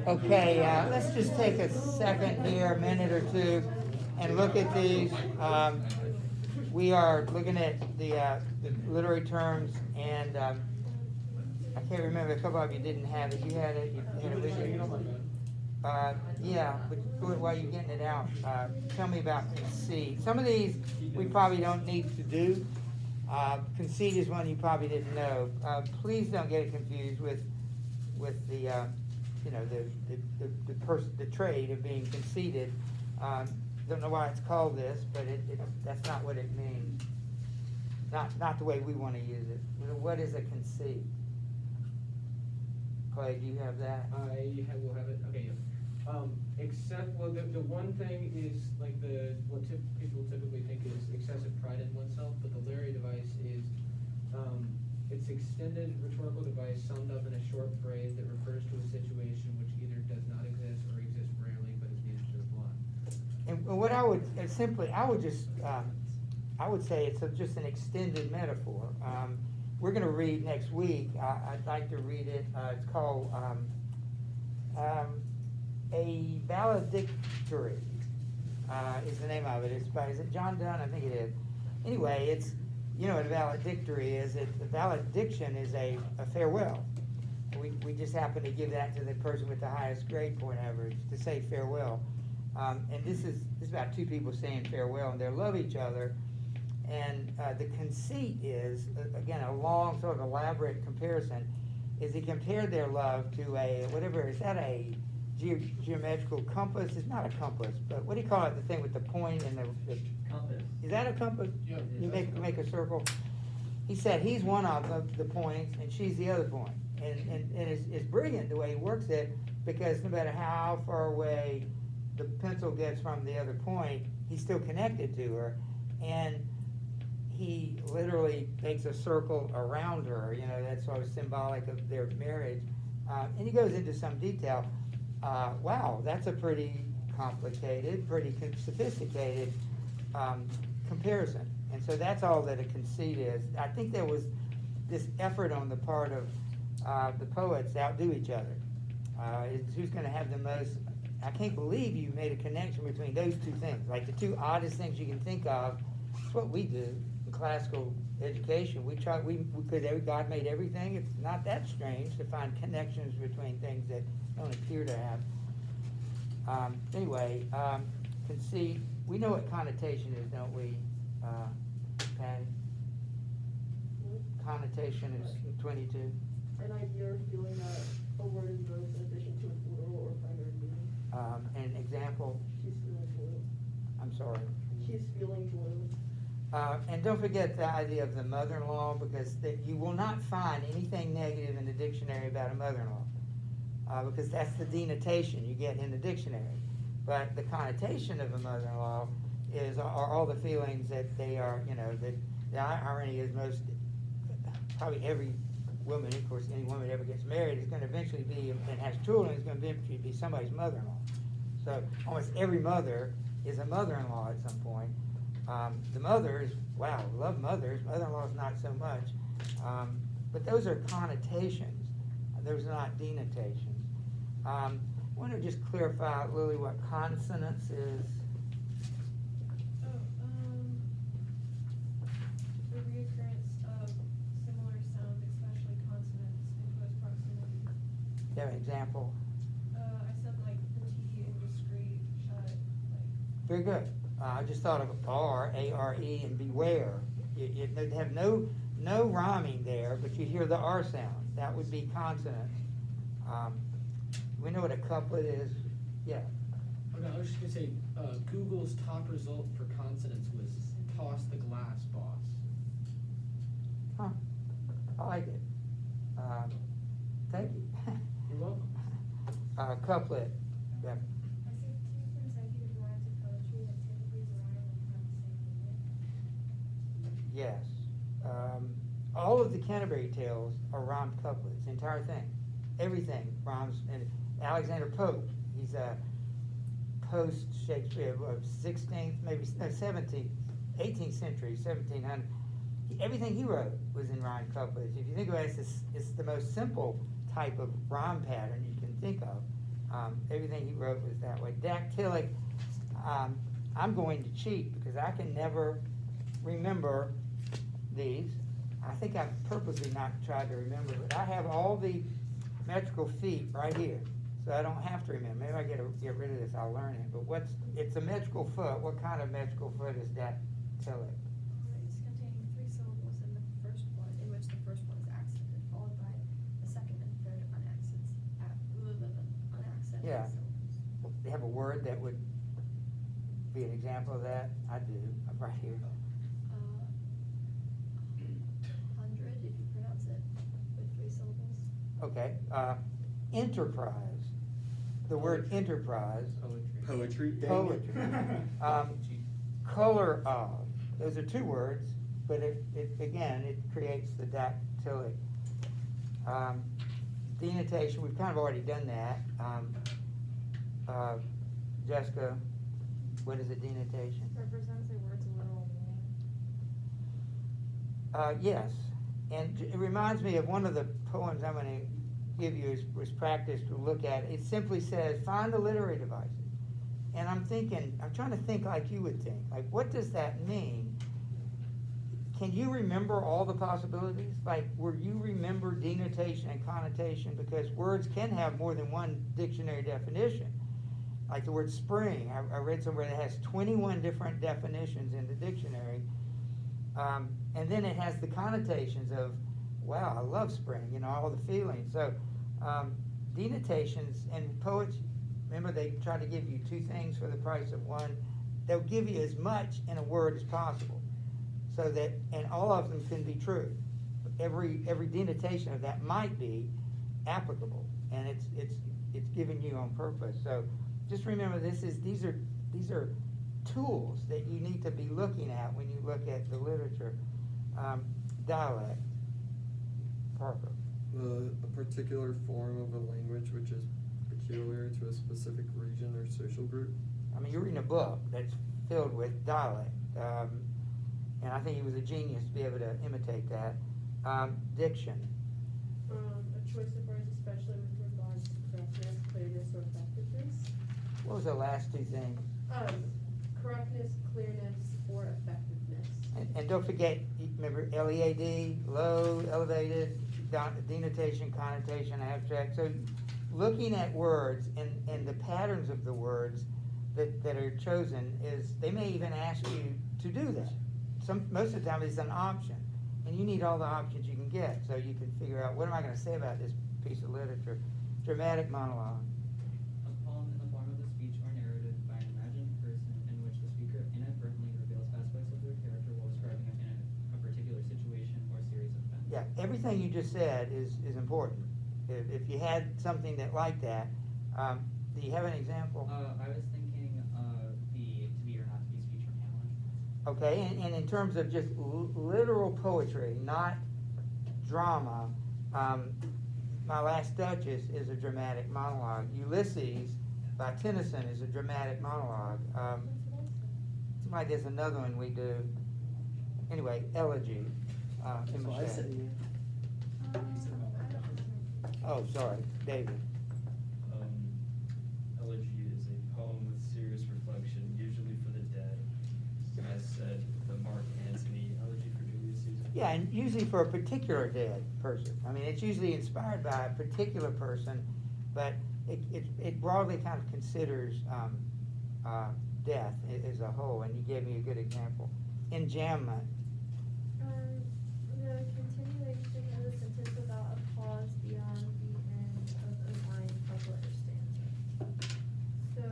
Okay, let's just take a second here, a minute or two, and look at these. We are looking at the literary terms, and I can't remember, a couple of you didn't have it. You had it, you had it with you? Yeah, but while you're getting it out, tell me about conceit. Some of these we probably don't need to do. Conceit is one you probably didn't know. Please don't get it confused with the the trade of being conceited. Don't know why it's called this, but that's not what it means. Not the way we want to use it. What is a conceit? Clay, do you have that? Will have it. Okay, yeah. Except, well, the one thing is like people typically think is excessive pride in oneself, but the Larry device is it's extended rhetorical device summed up in a short phrase that refers to a situation which either does not exist or exists rarely, but is the answer to the plot. And what I would I would say it's just an extended metaphor. We're going to read next week. I'd like to read it. It's called A Valedictory is the name of it. Is it John Donne? I think it is. Anyway, it's, what a valedictory is. The valediction is a farewell. We just happen to give that to the person with the highest grade point average to say farewell. And this is about two people saying farewell, and they love each other. And the conceit is, again, a long sort of elaborate comparison, is he compared their love to is that a geometrical compass? It's not a compass, but what do you call it, the thing with the point and the Compass. Is that a compass? Yeah. You make a circle? He said he's one of the points and she's the other point. And it's brilliant the way he works it, because no matter how far away the pencil gets from the other point, he's still connected to her. And he literally makes a circle around her, that's sort of symbolic of their marriage. And he goes into some detail. Wow, that's a pretty complicated, pretty sophisticated comparison. And so that's all that a conceit is. I think there was this effort on the part of the poets to outdo each other. Who's going to have the most. I can't believe you made a connection between those two things. Like the two oddest things you can think of. It's what we do in classical education. Because God made everything. It's not that strange to find connections between things that don't appear to have. Anyway, conceit. We know what connotation is, don't we, Patty? Connotation is 22. An idea or feeling that a word is both addition to its literal or primary meaning. An example. She's feeling blue. I'm sorry. She's feeling blue. And don't forget the idea of the mother-in-law, because you will not find anything negative in the dictionary about a mother-in-law, because that's the denotation you get in the dictionary. But the connotation of a mother-in-law are all the feelings that they are, that the irony is probably every woman, of course, any woman that ever gets married is going to eventually be, and has children, is going to eventually be somebody's mother-in-law. So almost every mother is a mother-in-law at some point. The mothers, wow, love mothers. Mother-in-laws not so much. But those are connotations. Those are not denotations. I want to just clarify, Lily, what consonance is. The reoccurrence of similar sounds, especially consonants, in close proximity. Do you have an example? I said like the T in discrete, shut, like. Very good. I just thought of R, A-R-E, and beware. You have no rhyming there, but you hear the R sound. That would be consonants. We know what a couplet is. Yeah. Okay, I was just gonna say, Google's top result for consonants was toss the glass, boss. Huh. I like it. Thank you. You're welcome. Couplet. Yeah. I said two consecutive lines of poetry that typically rhyme and have the same meaning. Yes. All of the Canterbury Tales are rhymed couplets, the entire thing. Everything rhymes. And Alexander Pope, he's a post-Shakespeare of 16th, maybe no, 17th, 18th century, 1700. Everything he wrote was in rhymed couplets. If you think about it, it's the most simple type of rhyme pattern you can think of. Everything he wrote was that way. Dactylic, I'm going to cheat because I can never remember these. I think I've purposely not tried to remember, but I have all the metrical feet right here, so I don't have to remember. Maybe I get rid of this, I'll learn it. But it's a metrical foot. What kind of metrical foot is dactylic? It's containing 3 syllables in the first one, in which the first one is accented, followed by the second and third unaccented Yeah. syllables. They have a word that would be an example of that? I do, I'm right here. 100, if you pronounce it with 3 syllables. Okay, enterprise, the word enterprise, Poetry. poetry. Color of, those are 2 words, but it creates the dactylic. Denotation, we've kind of already done that. Jessica, what is a denotation? Represents a word's literal meaning. Yes, and it reminds me of one of the poems I'm gonna give you was practice to look at. It simply says, find the literary devices. And I'm trying to think like you would think, like what does that mean? Can you remember all the possibilities? Like, will you remember denotation and connotation? Because words can have more than one dictionary definition. Like the word spring, I read somewhere that has 21 different definitions in the dictionary. And then it has the connotations of, wow, I love spring, all the feelings. So, denotations and poets, remember they try to give you 2 things for the price of 1. They'll give you as much in a word as possible. So that, and all of them can be true. Every denotation of that might be applicable, and it's given you on purpose. So just remember, these are tools that you need to be looking at when you look at the literature. Dialect, Parker. A particular form of a language which is peculiar to a specific region or social group. I mean, you're reading a book that's filled with dialect, and I think he was a genius to be able to imitate that. Diction. A choice of words, especially with regards to correctness, clearness, or effectiveness. What was the last 2 things? Correctness, clearness, or effectiveness. And don't forget, remember LEAD, low, elevated, denotation, connotation, abstract. So looking at words and the patterns of the words that are chosen they may even ask you to do that. Most of the time it's an option, and you need all the options you can get so you can figure out, what am I going to say about this piece of literature? Dramatic monologue. A poem in the form of a speech or narrative by an imagined person in which the speaker inadvertently reveals aspects of their character while describing a particular situation or series of events. Yeah, everything you just said is important. If you had something like that, do you have an example? I was thinking the To Be or Not to Be speech from Hamlet. Okay, and in terms of just literal poetry, not drama, My Last Duchess is a dramatic monologue. Ulysses by Tennyson is a dramatic monologue. Seems like there's another one we do. Anyway, Elegy. That's what I said. Oh, sorry, David. Elegy is a poem with serious reflection, usually for the dead. As said, the Mark Antony Elegy for Julius Caesar. Yeah, and usually for a particular dead person. I mean, it's usually inspired by a particular person, but it broadly kind of considers death as a whole, and you gave me a good example. Enjambment. The continuation of the sentence without a pause beyond the end of a line of letter stanza. So,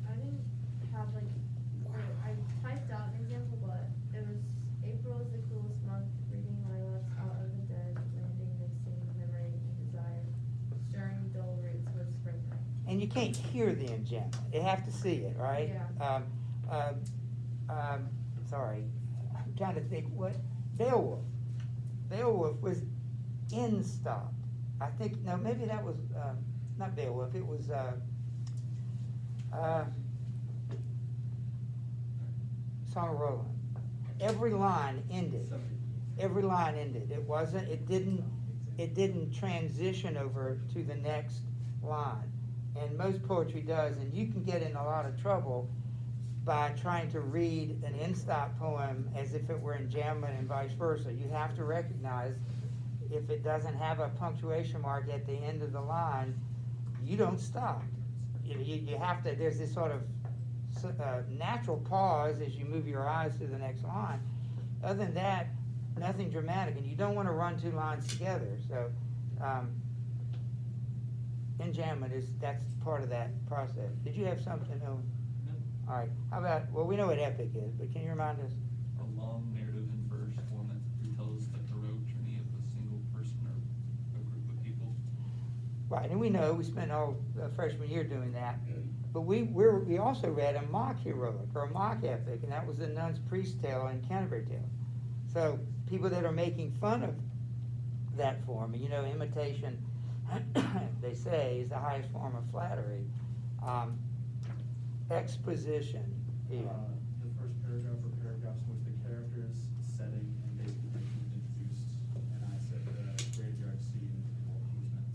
I didn't have I typed out an example, but it was April is the coolest month, reading lilacs out of the dead, landing, mixing, memory, and desire, stirring dull roots with springtime. And you can't hear the enjambment. You have to see it, right? Yeah. Sorry, I'm trying to think what, Beowulf. Beowulf was in stopped. I think, no, maybe that was, not Beowulf, it was, Song of Roland. Every line ended. Every line ended. It wasn't, it didn't, it didn't transition over to the next line. And most poetry does, and you can get in a lot of trouble by trying to read an in-stop poem as if it were in Jammin and vice versa. You have to recognize if it doesn't have a punctuation mark at the end of the line, you don't stop. You have to, there's this sort of natural pause as you move your eyes to the next line. Other than that, nothing dramatic, and you don't want to run two lines together. So, enjambment that's part of that process. Did you have something? No. All right. How about? Well, we know what epic is, but can you remind us? A long narrative in verse, one that retells the heroic journey of a single person or a group of people. Right, and we know we spent all freshman year doing that. But we also read a mock heroic or a mock epic, and that was the Nun's Priest Tale and Canterbury Tale. So people that are making fun of that form, and imitation, they say, is the highest form of flattery. Exposition. The first paragraph or paragraphs in which the characters, setting, and basic information is introduced, and I said the graveyard scene and all who's next.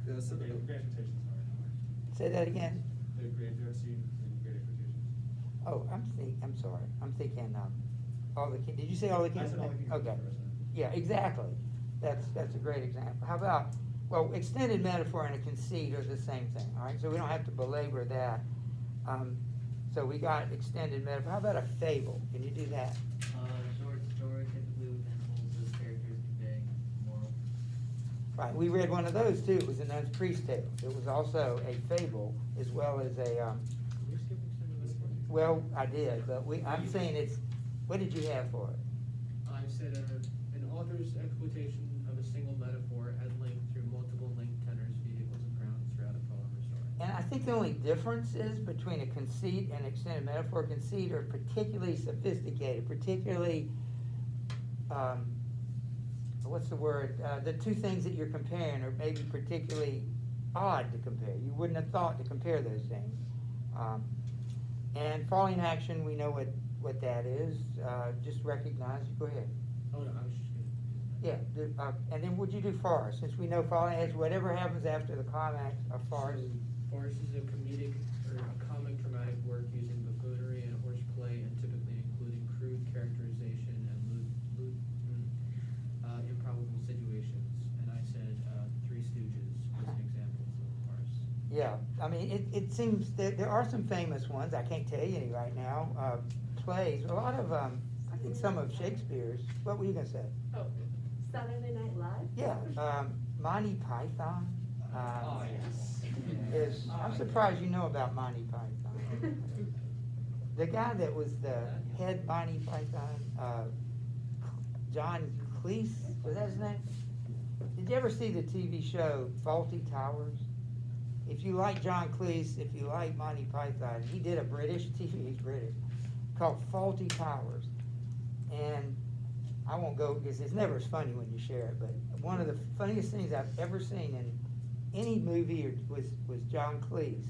Yeah, so Great Expectations, sorry. Say that again. The graveyard scene in Great Expectations. Oh, I'm sorry. I'm thinking all the Kings. Did you say all the I Kings? said all the Kings Okay. first. Yeah, exactly. That's a great example. How about, well, extended metaphor and a conceit are the same thing, all right? So we don't have to belabor that. So we got extended metaphor. How about a fable? Can you do that? Short story, typically with animals as characters conveying moral. Right, we read one of those too. It was the Nun's Priest Tale. It was also a fable as well as a, Can we skip extended metaphor? well, I did, but I'm saying what did you have for it? I said an author's exploitation of a single metaphor at length through multiple linked tenors, vehicles, and grounds throughout a poem or story. And I think the only difference is between a conceit and extended metaphor. Conceit are particularly sophisticated, particularly, what's the word? The two things that you're comparing are maybe particularly odd to compare. You wouldn't have thought to compare those things. And falling action, we know what that is. Just recognize. Go ahead. Oh, no, I was just gonna. Yeah, and then would you do farce? Since we know falling edge, whatever happens after the climax of farce. Farce is a comedic or a comic dramatic work using buffoonery and horseplay and typically including crude characterization and improbable situations. And I said Three Stooges was an example of farce. Yeah, I mean, it seems that there are some famous ones. I can't tell you any right now. Plays, a lot of, I think some of Shakespeare's. What were you gonna say? Oh, Saturday Night Live? Yeah, Monty Python. Oh, yes. I'm surprised you know about Monty Python. The guy that was the head Monty Python, John Cleese, was that his name? Did you ever see the TV show Fawlty Towers? If you like John Cleese, if you like Monty Python, he did a British TV, he's British, called Fawlty Towers. And I won't go, because it's never as funny when you share it, but one of the funniest things I've ever seen in any movie was John Cleese.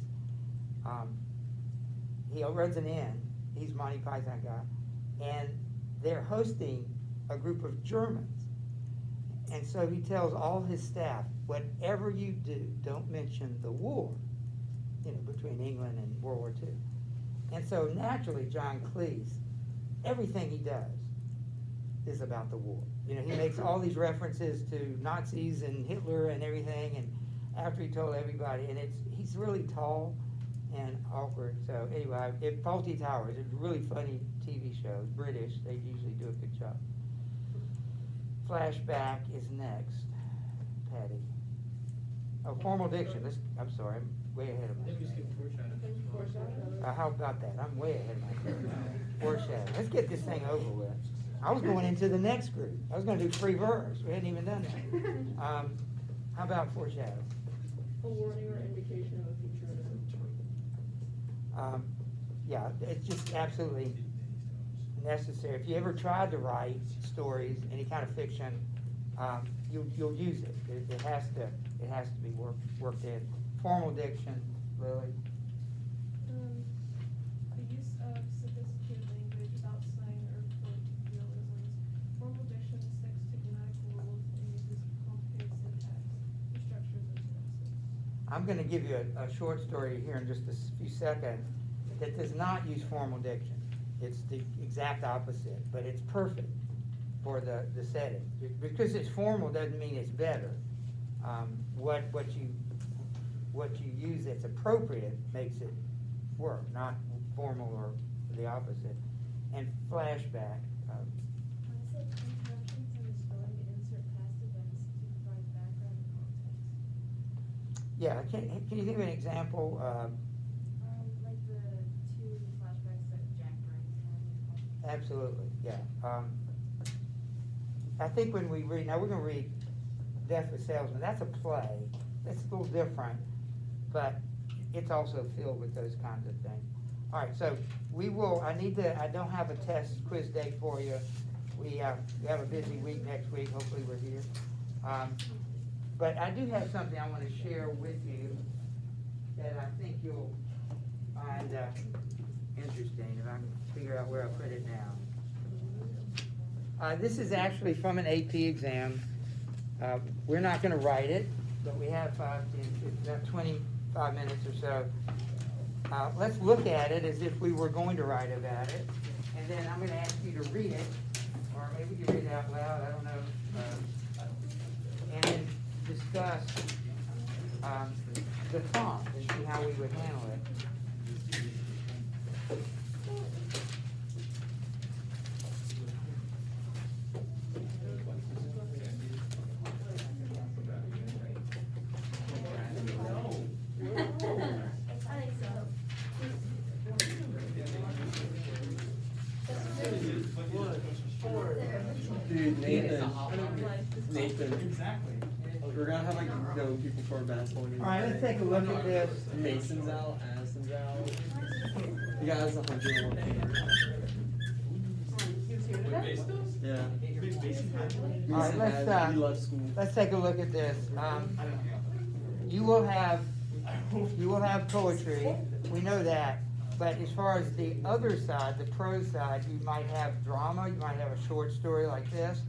He runs an inn, he's Monty Python guy, and they're hosting a group of Germans. And so he tells all his staff, whatever you do, don't mention the war, between England and World War II. And so naturally, John Cleese, everything he does is about the war. He makes all these references to Nazis and Hitler and everything, and after he told everybody, and he's really tall and awkward. So anyway, Fawlty Towers, it's a really funny TV show, British, they usually do a good job. Flashback is next, Patty. Oh, formal diction, I'm sorry, I'm way ahead of I think we myself. skipped foreshadowing. How about that? I'm way ahead of myself. Foreshadow. Let's get this thing over with. I was going into the next group. I was gonna do free verse. We hadn't even done that. How about foreshadow? A warning or indication of a future event. Yeah, it's just absolutely necessary. If you ever tried to write stories, any kind of fiction, you'll use it. It has to be worked in. Formal diction, Lily. The use of sophisticated language without slang or colloquialisms. Formal diction sticks to grammatical rules and I'm gonna give you a short story here in just a few seconds that does not use formal diction. It's the exact opposite, but it's perfect for the setting. Because it's formal doesn't mean it's better. What you use that's appropriate makes it work, not formal or the opposite. And flashback, I said interruptions in the story to insert past events to provide background and context. yeah, can you think of an example? Like the two flashbacks that Jack Ryan had. Absolutely, yeah. I think when we read, now we're gonna read Death of a Salesman, that's a play, that's a little different, but it's also filled with those kinds of things. All right, so I don't have a test quiz date for you. We have a busy week next week, hopefully we're here. But I do have something I wanna share with you that I think you'll find interesting, if I can figure out where I put it now. This is actually from an AP exam. We're not gonna write it, but we have about 25 minutes or so. Let's look at it as if we were going to write about it, and then I'm gonna ask you to read it, or maybe you read it out loud, I don't know. And then discuss the prompt and see how we would handle it. I think so. Dude, Nathan, Exactly. we're gonna have like no people for our basketball game. All right, let's take a look at this. Mason's out, Addison's out. You guys has 101 fingers. Yeah. All right, Mason let's, has, he loves school. Let's take a look at this. You will have poetry, we know that, but as far as the other side, the prose side, you might have drama, you might have a short story like this,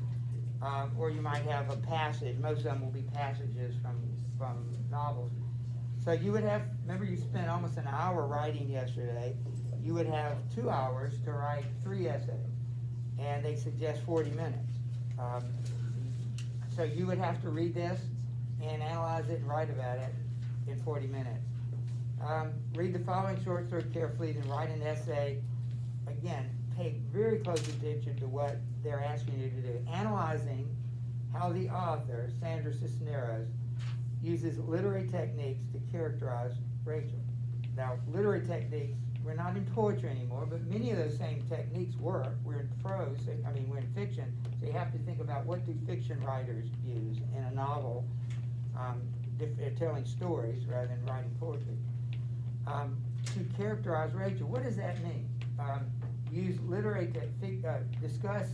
or you might have a passage. Most of them will be passages from novels. So you would have, remember you spent almost an hour writing yesterday, you would have 2 hours to write 3 essays, and they suggest 40 minutes. So you would have to read this and analyze it and write about it in 40 minutes. Read the following short story carefully, then write an essay. Again, pay very close attention to what they're asking you to do. Analyzing how the author, Sandra Cisneros, uses literary techniques to characterize Rachel. Now, literary techniques, we're not in poetry anymore, but many of those same techniques work. We're in prose, we're in fiction, so you have to think about what do fiction writers use in a novel, telling stories rather than writing poetry. To characterize Rachel, what does that mean? Use discuss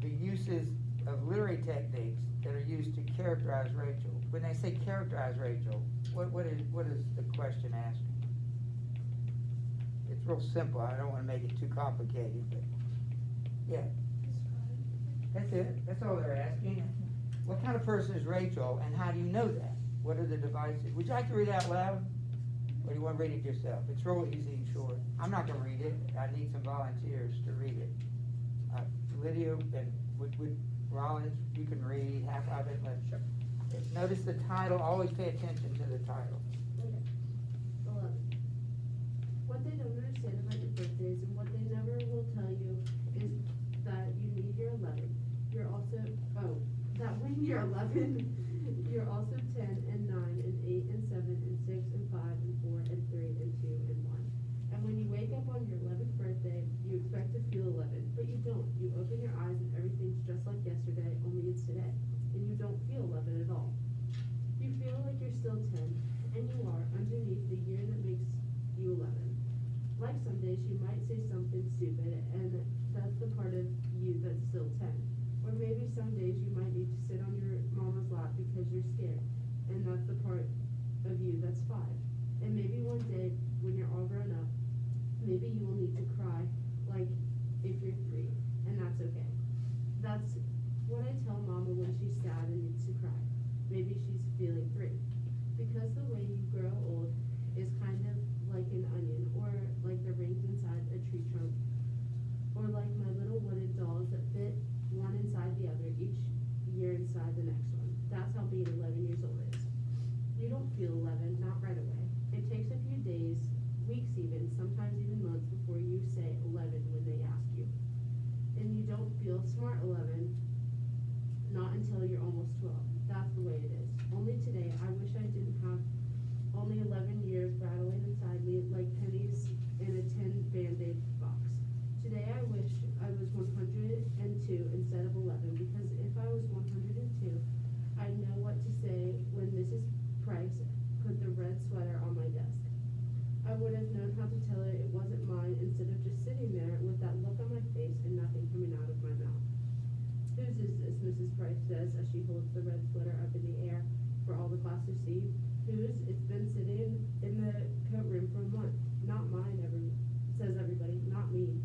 the uses of literary techniques that are used to characterize Rachel. When they say characterize Rachel, what is the question asking? It's real simple. I don't want to make it too complicated, but yeah. That's it. That's all they're asking. What kind of person is Rachel, and how do you know that? What are the devices? Would you like to read it out loud? Or do you want to read it yourself? It's real easy and short. I'm not going to read it. I need some volunteers to read it. Lydia and would Rollins, you can read half of it. Notice the title. Always pay attention to the title. Okay. 11. What they don't understand about your birthdays and what they never will tell you is that you need your 11. You're also, that when you're 11, you're also 10 and 9 and 8 and 7 and 6 and 5 and 4 and 3 and 2 and 1. And when you wake up on your 11th birthday, you expect to feel 11, but you don't. You open your eyes and everything's just like yesterday, only it's today. And you don't feel 11 at all. You feel like you're still 10, and you are underneath the year that makes you 11. Like some days you might say something stupid, and that's the part of you that's still 10. Or maybe some days you might need to sit on your mama's lap because you're scared, and that's the part of you that's 5. And maybe one day, when you're all grown up, maybe you will need to cry, like if you're 3, and that's okay. That's what I tell Mama when she's sad and needs to cry. Maybe she's feeling 3. because the way you grow old is kind of like an onion, or like the rings inside a tree trunk, or like my little wooden dolls that fit one inside the other, each year inside the next one. That's how being 11 years old is. You don't feel 11, not right away. It takes a few days, weeks even, sometimes even months before you say 11 when they ask you. And you don't feel smart 11, not until you're almost 12. That's the way it is. Only today, I wish I didn't have only 11 years rattling inside me like pennies in a tin Band-Aid box. Today, I wish I was 102 instead of 11, because if I was 102, I'd know what to say when Mrs. Price put the red sweater on my desk. I would have known how to tell her it wasn't mine instead of just sitting there with that look on my face and nothing coming out of my mouth. Whose is this? Mrs. Price says as she holds the red sweater up in the air for all the class to see. Whose? It's been sitting in the coat room for a month. Not mine, says everybody, not me.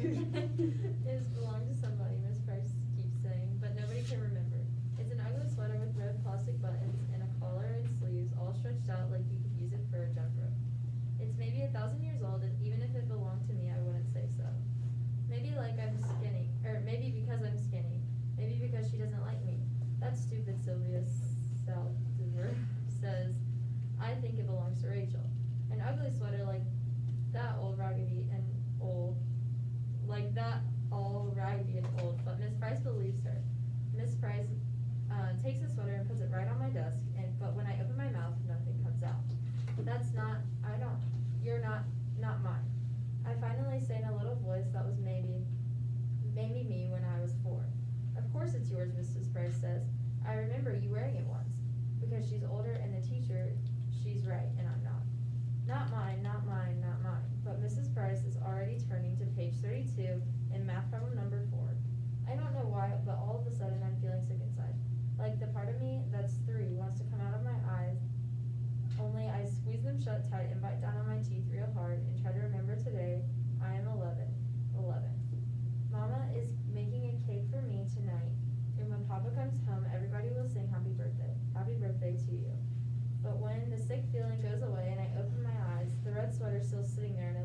It belonged to somebody, Miss Price keeps saying, but nobody can remember. It's an ugly sweater with red plastic buttons and a collar and sleeves all stretched out like you could use it for a jump rope. It's maybe 1,000 years old, and even if it belonged to me, I wouldn't say so. Maybe like I'm skinny, or maybe because I'm skinny, maybe because she doesn't like me. That stupid Sylvia Saldivar says, I think it belongs to Rachel. An ugly sweater like that old raggedy and old, like that all raggedy and old, but Miss Price believes her. Miss Price takes the sweater and puts it right on my desk, but when I open my mouth, nothing comes out. You're not mine. I finally say in a little voice that was maybe me when I was 4. Of course it's yours, Mrs. Price says. I remember you wearing it once. Because she's older and the teacher, she's right and I'm not. Not mine, not mine, not mine. But Mrs. Price is already turning to page 32 in math problem number 4. I don't know why, but all of a sudden I'm feeling sick inside. Like the part of me that's 3 wants to come out of my eyes, only I squeeze them shut tight and bite down on my teeth real hard and try to remember today I am 11. Mama is making a cake for me tonight, and when Papa comes home, everybody will sing happy birthday to you. But when the sick feeling goes away and I open my eyes, the red sweater's still sitting there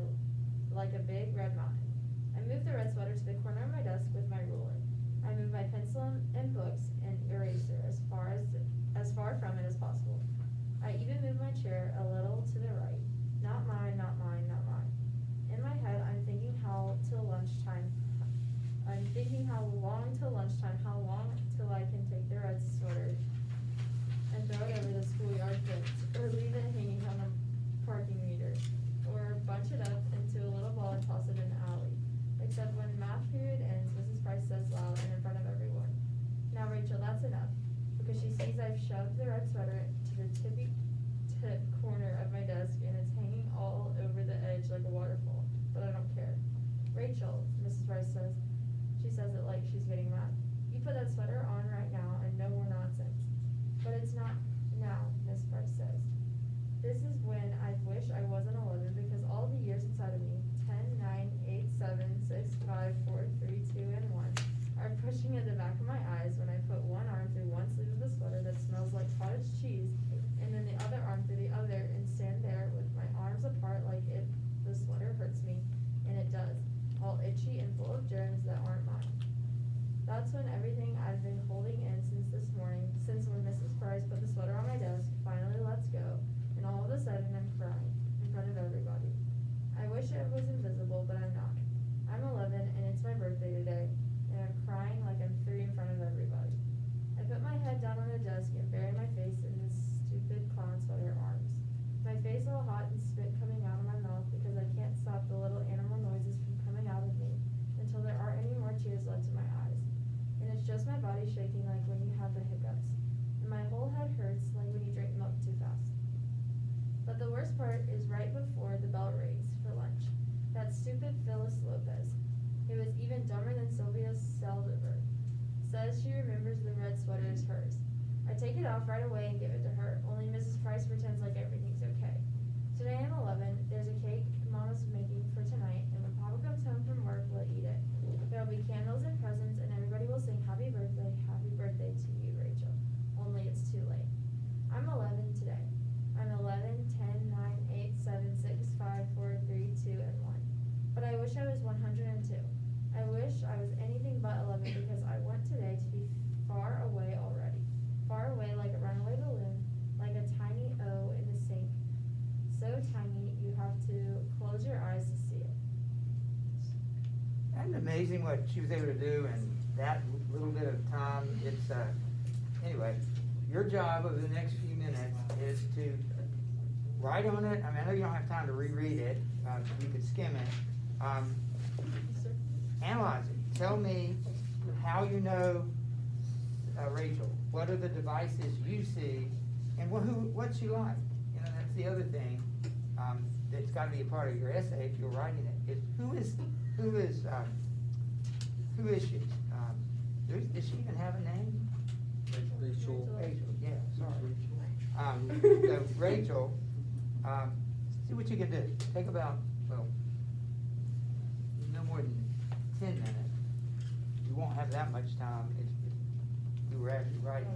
like a big red mountain. I move the red sweater to the corner of my desk with my ruler. I move my pencil and books and eraser as far from it as possible. I even move my chair a little to the right. Not mine, not mine, not mine. In my head, I'm thinking how long till lunchtime, how long till I can take the red sweater and throw it over the schoolyard fence, or leave it hanging on the parking meter, or bunch it up into a little ball and toss it in the alley. Except when math period ends, Mrs. Price says loud and in front of everyone, now Rachel, that's enough, because she sees I've shoved the red sweater to the tippy tip corner of my desk and it's hanging all over the edge like a waterfall, but I don't care. Rachel, Mrs. Price says, she says it like she's getting mad. You put that sweater on right now and no more nonsense. But it's not now, Miss Price says. This is when I wish I wasn't 11, because all the years inside of me, 10, 9, 8, 7, 6, 5, 4, 3, 2, and 1, are pushing at the back of my eyes when I put one arm through one sleeve of the sweater that smells like cottage cheese, and then the other arm through the other, and stand there with my arms apart like if the sweater hurts me, and it does, all itchy and full of germs that aren't mine. That's when everything I've been holding in since this morning, since when Mrs. Price put the sweater on my desk, finally lets go, and all of a sudden I'm crying in front of everybody. I wish it was invisible, but I'm not. I'm 11 and it's my birthday today, and I'm crying like I'm 3 in front of everybody. I put my head down on the desk and bury my face in this stupid clown sweater arms. My face all hot and spit coming out of my mouth because I can't stop the little animal noises from coming out of me until there aren't any more tears left in my eyes. And it's just my body shaking like when you have the hiccups. And my whole head hurts like when you drink milk too fast. But the worst part is right before the bell rings for lunch. That stupid Phyllis Lopez, who is even dumber than Sylvia Saldivar, says she remembers the red sweater is hers. I take it off right away and give it to her, only Mrs. Price pretends like everything's okay. Today I'm 11, there's a cake Mama's making for tonight, and when Papa comes home from work, we'll eat it. There'll be candles and presents, and everybody will sing happy birthday to you, Rachel. amazing what she was able to do in that little bit of time. It's, anyway, your job over the next few minutes is to write on it. I mean, I know you don't have time to reread it, you could skim it. Analyze it. Tell me how you know Rachel. What are the devices you see, and what's she like? You know, that's the other thing. That's got to be a part of your essay if you're writing it. Is who is she? Does she even have a name? Rachel. Rachel. Yeah. Sorry. So Rachel. See what you can do. Take about no more than 10 minutes. You won't have that much time if you were actually writing.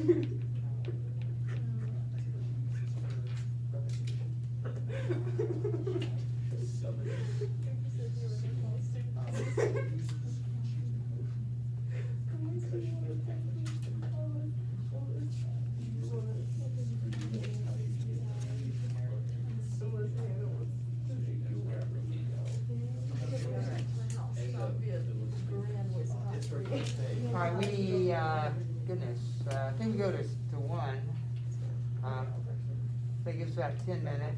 All right, goodness, I think we go to one. I think it's about 10 minutes.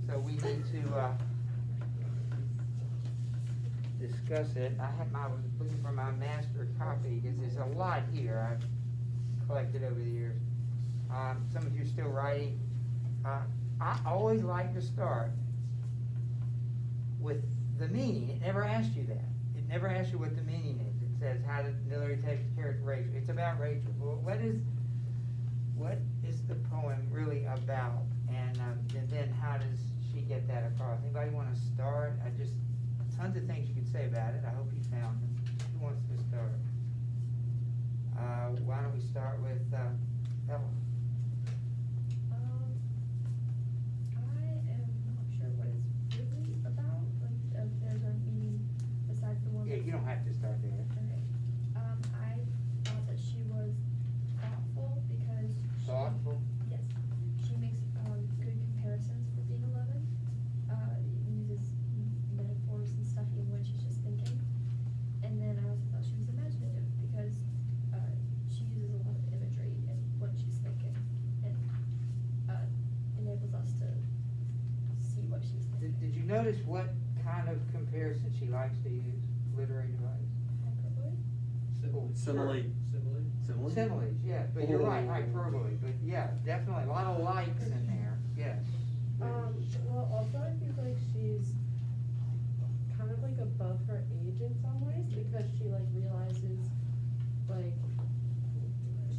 So we need to, discuss it. I was looking for my master copy, because there's a lot here I've collected over the years. Some of you are still writing. I always like to start with the meaning. It never asks you that. It never asks you what the meaning is. It says, how did Hillary take care of Rachel? It's about Rachel. Well, what is the poem really about? And then how does she get that across? Anybody want to start? Tons of things you could say about it. I hope you found them. Who wants to start? Why don't we start with Ella? I am not sure what it's really about, like, if there's a meaning besides the one. Yeah, you don't have to start there. Okay. I thought that she was thoughtful because. Thoughtful? Yes. She makes, good comparisons for being 11. Uses metaphors and stuff even when she's just thinking. And then I also thought she was imaginative because, she uses a lot of imagery in what she's thinking. And, enables us to see what she's thinking. Did you notice what kind of comparison she likes to use? Literary device? Hyperbole? Simile. Simile? Similes, yeah, but you're right, hyperbole, but yeah, definitely, a lot of likes in there, yes. Well, also I think like she's kind of like above her age in some ways, because she like realizes like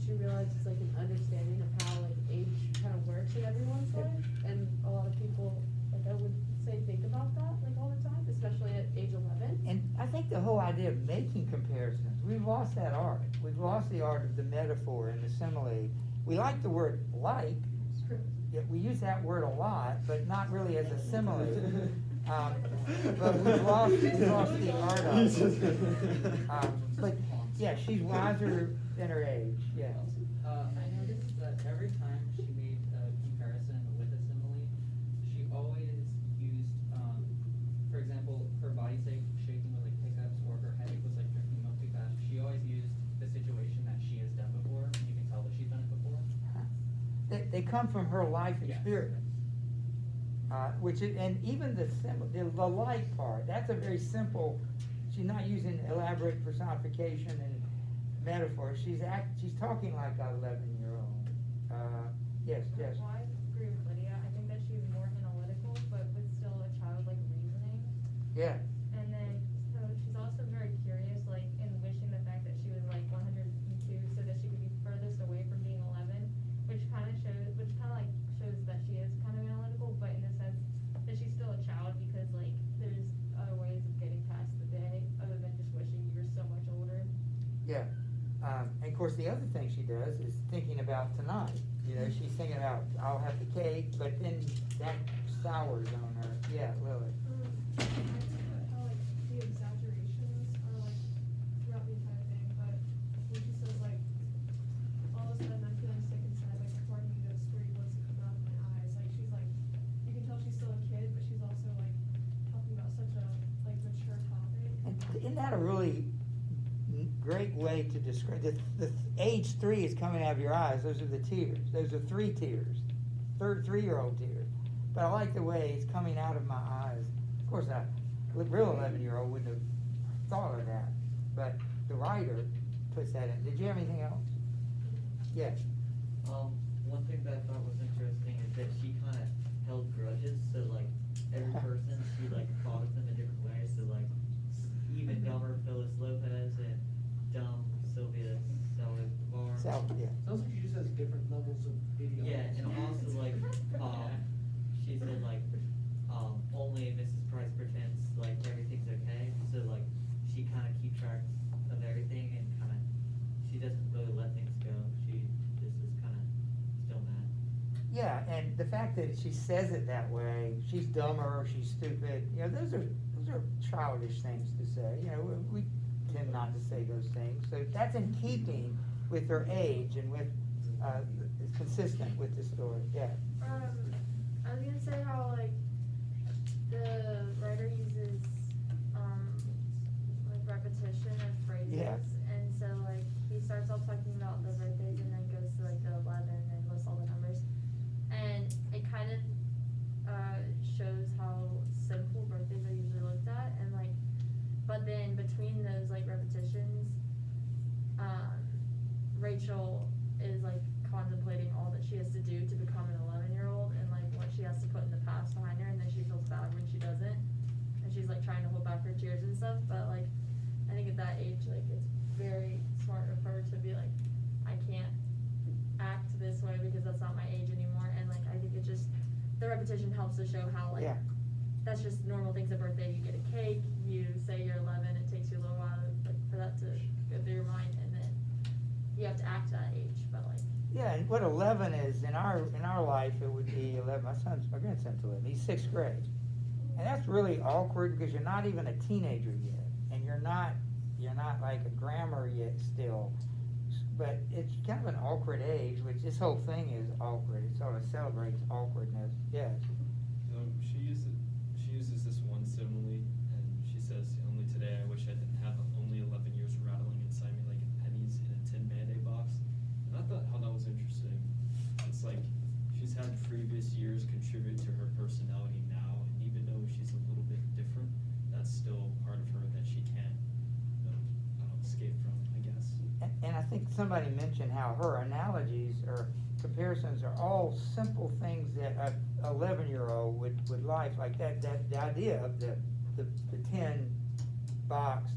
an understanding of how like age kind of works in everyone's life, and a lot of people, like I would say, think about that like all the time, especially at age 11. And I think the whole idea of making comparisons, we've lost that art. We've lost the art of the metaphor and the simile. We like the word like, yeah, we use that word a lot, but not really as a simile. But we've lost the art of it. But yeah, she's wiser than her age, yes. I noticed that every time she made a comparison with a simile, she always used, for example, her body shaking with like hiccups, or her headache was like drinking milk too fast. She always used the situation that she has done before, and you can tell that she's done it before. They come from her life Yes. experience. And even the like part, that's a very simple, she's not using elaborate personification and metaphor. She's talking like an 11-year-old. Yes, Jess. Well, I agree with Lydia. I think that she's more analytical, but with still a childlike reasoning. Yeah. And then, so she's also very curious, like, in wishing the fact that she was like 102, so that she could be furthest away from being 11, which kind of shows that she is kind of analytical, but in the sense that she's still a child, because like there's other ways of getting past the day other than just wishing you were so much older. Yeah. And of course, the other thing she does is thinking about tonight. You know, she's thinking about, I'll have the cake, but then that sours on her. Yeah, Lily. I think about how like the exaggerations are like throughout the entire thing, but when she says like, all of a sudden I'm feeling sick inside, like before I can go to school, wants to come out of my eyes. Like she's like, you can tell she's still a kid, but she's also like talking about such a like mature topic. And isn't that a really great way to describe the age 3 is coming out of your eyes? Those are the tears. Those are 3 tears, 3-year-old tears. But I like the way it's coming out of my eyes. Of course, a real 11-year-old wouldn't have thought of that, but the writer puts that in. Did you have anything else? Yes. One thing that I thought was interesting is that she kind of held grudges, so like every person, she like thought of them in different ways, so like even dumber Phyllis Lopez and dumb Sylvia Salazar. Yeah. Sounds like she just has different levels of idioms. Yeah, and also like, she said like, only Mrs. Price pretends like everything's okay, so like, she kind of keeps track of everything and kind of, she doesn't really let Yeah, and the fact that she says it that way, she's dumber, or she's stupid, you know, those are childish things to say, you know, we tend not to say those things, so that's in keeping with her age and with, consistent with the story, yeah. I was gonna say how like the writer uses like repetition of phrases, Yeah. and so like he starts off talking about the birthdays and then goes to like the 11 and lists all the numbers, and it kind of shows how simple birthdays are usually looked at, and like, but then between those like repetitions, Rachel is like contemplating all that she has to do to become an 11-year-old, and like what she has to put in the past behind her, and then she feels bad when she doesn't, and she's like trying to hold back her tears and stuff, but like I think at that age, like it's very smart of her to be like, I can't act this way because that's not my age anymore, and like I think it just, the repetition helps to show how like, Yeah. that's just normal things at birthday, you get a cake, you say you're 11, it takes you a little while like, for that to go through your mind, and then you have to act that age, but like. Yeah, and what 11 is, in our life, it would be 11, my grandson's 11, he's 6th grade. And that's really awkward because you're not even a teenager yet, and you're not like a grammar yet still. But it's kind of an awkward age, which this whole thing is awkward, it sort of celebrates awkwardness, yes. So she uses this one simile, and she says, only today I wish I didn't have only 11 years rattling inside me like pennies in a tin Mayday box. And I thought how that was interesting. It's like she's had previous years contribute to her personality now, and even though she's a little bit different, that's still part of her that she can't, escape from, I guess. And I think somebody mentioned how her analogies or comparisons are all simple things that a 11-year-old would like that, the idea of the tin box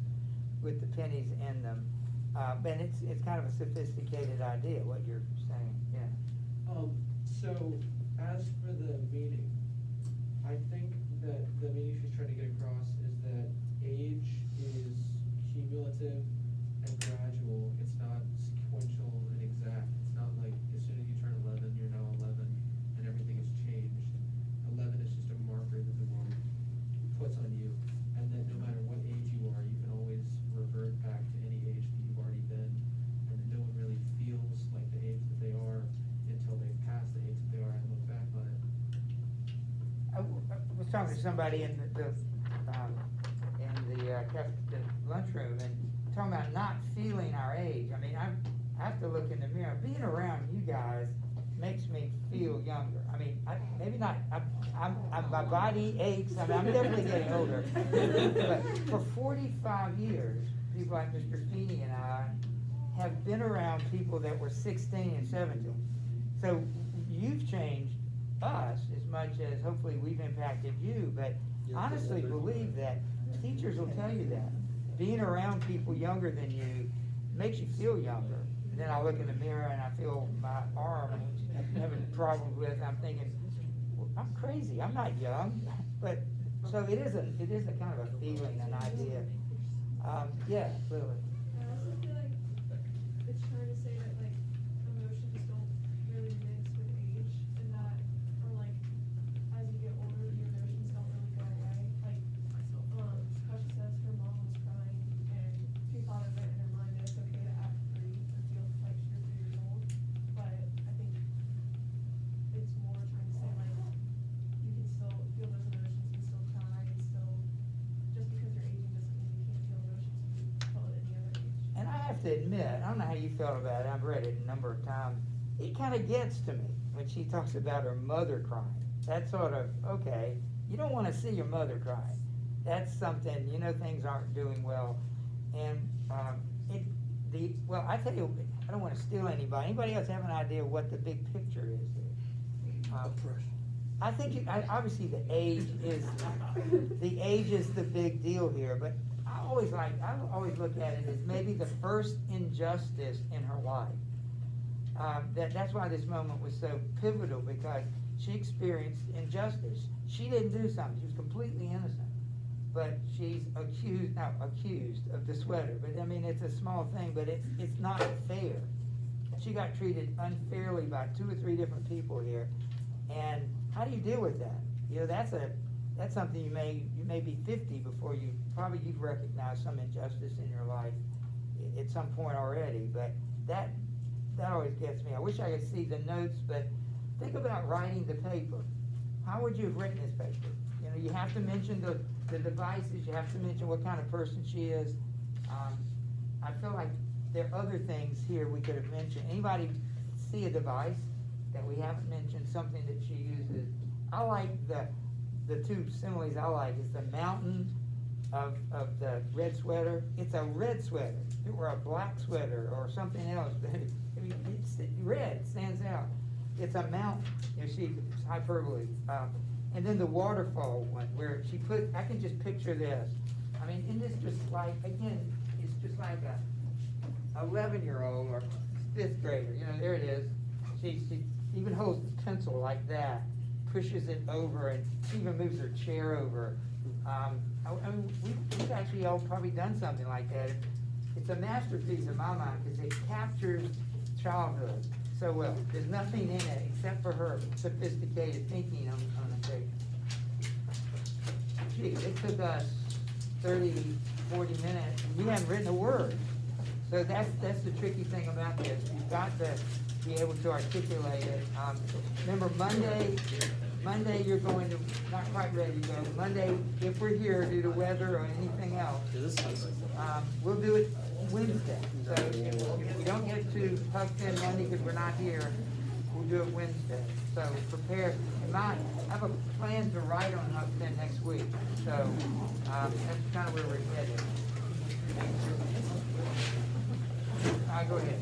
with the pennies in them. And it's kind of a sophisticated idea, what you're saying, yeah. So as for the meaning, I think that the meaning she's trying to get across is that age is cumulative and gradual. It's not sequential and exact. It's not like as soon as you turn 11, you're now 11 and everything has changed. 11 is just a marker that the world puts on you, and that no matter what age you are, you can always revert back to any age that you've already been, and that no one really feels like the age that they are until they've passed the age that they are and look back on it. I was talking to somebody in the lunchroom and talking about not feeling our age. I mean, I have to look in the mirror. Being around you guys makes me feel younger. I mean, maybe not, my body aches, I mean, I'm definitely getting older. But for 45 years, people like Mr. Feeney and I have been around people that were 16 and 17. So you've changed us as much as hopefully we've impacted you, but honestly believe that teachers will tell you that. Being around people younger than you makes you feel younger. And then I look in the mirror and I feel my arm, which I'm having problems with, and I'm thinking, well, I'm crazy, I'm not young. But, so it is a kind of a feeling, an idea. Yeah, Lily. I also feel like it's trying to say that like emotions don't really mix with age, and that, or like as you get older, your emotions don't really go away. Like, how she says her mom was crying, and she thought of it in her mind that it's okay to act 3 or feel like you're 3 years old. But I think it's more trying to say like you can still feel those emotions, you can still cry, and still, just because you're aging doesn't mean you can't feel emotions you feel at any other age. And I have to admit, I don't know how you felt about it, I've read it a number of times, it kind of gets to me when she talks about her mother crying. That's sort of, okay, you don't want to see your mother crying. That's something, you know, things aren't doing well. And well, I tell you, I don't want to steal anybody. Anybody else have an idea what the big picture is here? I think, obviously the age is the big deal here, but I always look at it as maybe the first injustice in her life. That's why this moment was so pivotal, because she experienced injustice. She didn't do something, she was completely innocent. But she's accused of the sweater, but I mean, it's a small thing, but it's not fair. she got treated unfairly by 2 or 3 different people here. And how do you deal with that? You know, that's something you may be 50 before you've recognized some injustice in your life at some point already, but that always gets me. I wish I could see the notes, but think about writing the paper. How would you have written this paper? You know, you have to mention the devices, you have to mention what kind of person she is. I feel like there are other things here we could have mentioned. Anybody see a device that we haven't mentioned, something that she uses? I like the 2 similes I like is the mountain of the red sweater. It's a red sweater. If it were a black sweater or something else, it's red, stands out. It's a mountain, you know, it's hyperbole. And then the waterfall one, where she put, I can just picture this. I mean, isn't this just like, again, it's just like a 11-year-old or 5th grader, you know, there it is. She even holds the pencil like that, pushes it over, and she even moves her chair over. I mean, we've actually all probably done something like that. It's a masterpiece in my mind because it captures childhood so well. There's nothing in it except for her sophisticated thinking on the tape. Gee, it took us 30, 40 minutes, and we haven't written a word. So that's the tricky thing about this. You've got to be able to articulate it. Remember, Monday you're going to, not quite ready to go. Monday, if we're here due to weather or anything else, we'll do it Wednesday. So if we don't get to Huffton Monday because we're not here, we'll do it Wednesday. So prepare. I have a plan to write on Huffton next week. So that's kind of where we're headed. Go ahead.